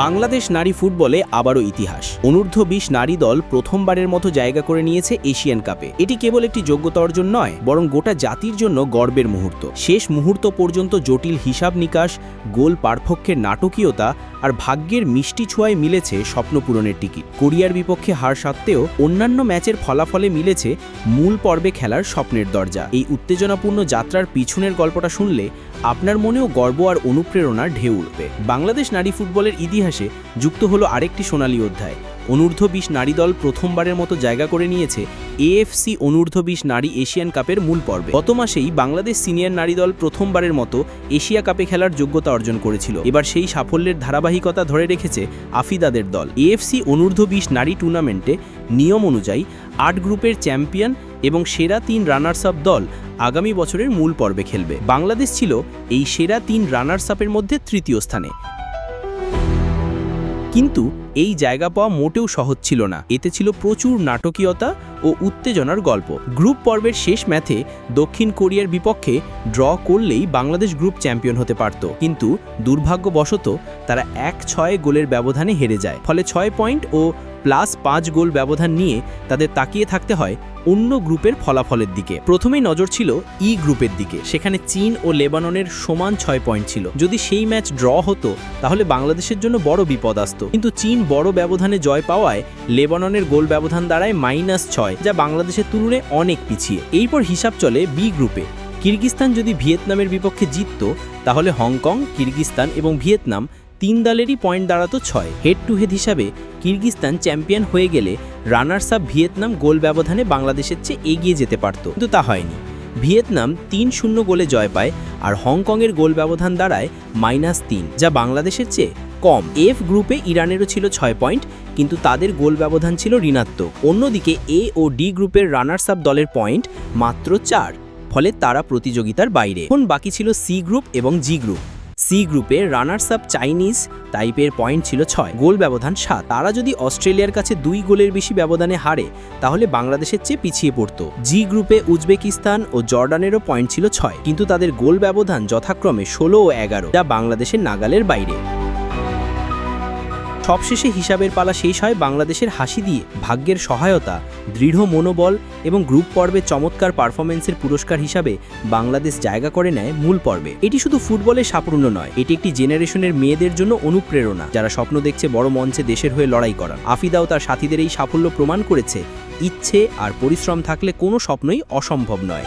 বাংলাদেশ নারী ফুটবলে আবারও ইতিহাস। অনূর্ধ্ব ২০ নারী দল প্রথমবারের মতো জায়গা করে নিয়েছে এশিয়ান কাপে। এটি কেবল একটি যোগ্যতা অর্জন নয়, বরং গোটা জাতির জন্য গর্বের মুহূর্ত। শেষ মুহূর্ত পর্যন্ত জটিল হিসাব নিকাশ, গোল পার্থক্যের নাটকীয়তা আর ভাগ্যের মিষ্টি ছোঁয়ায় মিলেছে স্বপ্ন পূরণের টিকিট। কোরিয়ার বিপক্ষে হার সত্ত্বেও অন্যান্য ম্যাচের ফলাফলে মিলেছে মূল পর্বে খেলার স্বপ্নের দরজা। এই উত্তেজনাপূর্ণ যাত্রার পিছনের গল্পটা শুনলে আপনার মনেও গর্ব আর অনুপ্রেরণার ঢেউ উঠবে। বাংলাদেশ নারী ফুটবলের ইতিহাসে যুক্ত হলো আরেকটি সোনালী অধ্যায়। অনূর্ধ্ব ২০ নারী দল প্রথমবারের মতো জায়গা করে নিয়েছে এএফসি অনূর্ধ্ব ২০ নারী এশিয়ান কাপের মূল পর্বে। গত মাসেই বাংলাদেশ সিনিয়র নারী দল প্রথমবারের মতো এশিয়া কাপে খেলার যোগ্যতা অর্জন করেছিল। এবার সেই সাফল্যের ধারাবাহিকতা ধরে রেখেছে আফিদাদের দল। এএফসি অনূর্ধ্ব ২০ নারী টুর্নামেন্টে নিয়ম অনুযায়ী ৮ গ্রুপের চ্যাম্পিয়ন এবং সেরা ৩ রানার্স আপ দল আগামী বছরের মূল পর্বে খেলবে। বাংলাদেশ ছিল এই সেরা ৩ রানার্স আপের মধ্যে তৃতীয় স্থানে। কিন্তু এই জায়গা পাওয়া মোটেও সহজ ছিল না। এতে ছিল প্রচুর নাটকীয়তা ও উত্তেজনার গল্প। গ্রুপ পর্বের শেষ ম্যাচে দক্ষিণ কোরিয়ার বিপক্ষে ড্র করলেই বাংলাদেশ গ্রুপ চ্যাম্পিয়ন হতে পারত, কিন্তু দুর্ভাগ্যবশত তারা ১-৬ গোলের ব্যবধানে হেরে যায়। ফলে ৬ পয়েন্ট ও +৫ গোল ব্যবধান নিয়ে তাদের তাকিয়ে থাকতে হয় অন্য গ্রুপের ফলাফলের দিকে। প্রথমেই নজর ছিল ই গ্রুপের দিকে। সেখানে চীন ও লেবাননের সমান ৬ পয়েন্ট ছিল। যদি সেই ম্যাচ ড্র হতো তাহলে বাংলাদেশের জন্য বড় বিপদ আসত, কিন্তু চীন বড় ব্যবধানে জয় পাওয়ায় লেবাননের গোল ব্যবধান দাঁড়ায় -৬, যা বাংলাদেশের তুলনায় অনেক পিছিয়ে। এরপর হিসাব চলে বি গ্রুপে। কিরগিজস্তান যদি ভিয়েতনামের বিপক্ষে জিতত তাহলে হংকং, কিরগিজস্তান এবং ভিয়েতনাম ৩ দলেরই পয়েন্ট দাঁড়াতো ৬। হেড টু হেড হিসাবে কিরগিজস্তান চ্যাম্পিয়ন হয়ে গেলে রানার্স আপ ভিয়েতনাম গোল ব্যবধানে বাংলাদেশের চেয়ে এগিয়ে যেতে পারত, কিন্তু তা হয়নি। ভিয়েতনাম ৩-০ গোলে জয় পায় আর হংকংয়ের গোল ব্যবধান দাঁড়ায় -৩, যা বাংলাদেশের চেয়ে কম। এফ গ্রুপে ইরানেরও ছিল ৬ পয়েন্ট, কিন্তু তাদের গোল ব্যবধান ছিল ঋণাত্মক। অন্যদিকে এ ও ডি গ্রুপের রানার্স আপ দলের পয়েন্ট মাত্র ৪, ফলে তারা প্রতিযোগিতার বাইরে। এখন বাকি ছিল সি গ্রুপ এবং জি গ্রুপ। সি গ্রুপে রানার্স আপ চাইনিজ তাইপের পয়েন্ট ছিল ৬, গোল ব্যবধান ৭। তারা যদি অস্ট্রেলিয়ার কাছে ২ গোলের বেশি ব্যবধানে হারে তাহলে বাংলাদেশের চেয়ে পিছিয়ে পড়ত। জি গ্রুপে উজবেকিস্তান ও জর্ডানেরও পয়েন্ট ছিল ৬, কিন্তু তাদের গোল ব্যবধান যথাক্রমে ১৬ ও ১১, যা বাংলাদেশের নাগালের বাইরে। সবশেষে হিসাবের পালা শেষ হয় বাংলাদেশের হাসি দিয়ে। ভাগ্যের সহায়তা, দৃঢ় মনোবল এবং গ্রুপ পর্বে চমৎকার পারফরমেন্সের পুরস্কার হিসাবে বাংলাদেশ জায়গা করে নেয় মূল পর্বে। এটি শুধু ফুটবলের সাফল্য নয়, এটি একটি জেনারেশনের মেয়েদের জন্য অনুপ্রেরণা, যারা স্বপ্ন দেখছে বড় মঞ্চে দেশের হয়ে লড়াই করার। আফিদাও তার সাথীদের এই সাফল্য প্রমাণ করেছে, ইচ্ছে আর পরিশ্রম থাকলে কোনো স্বপ্নই অসম্ভব নয়।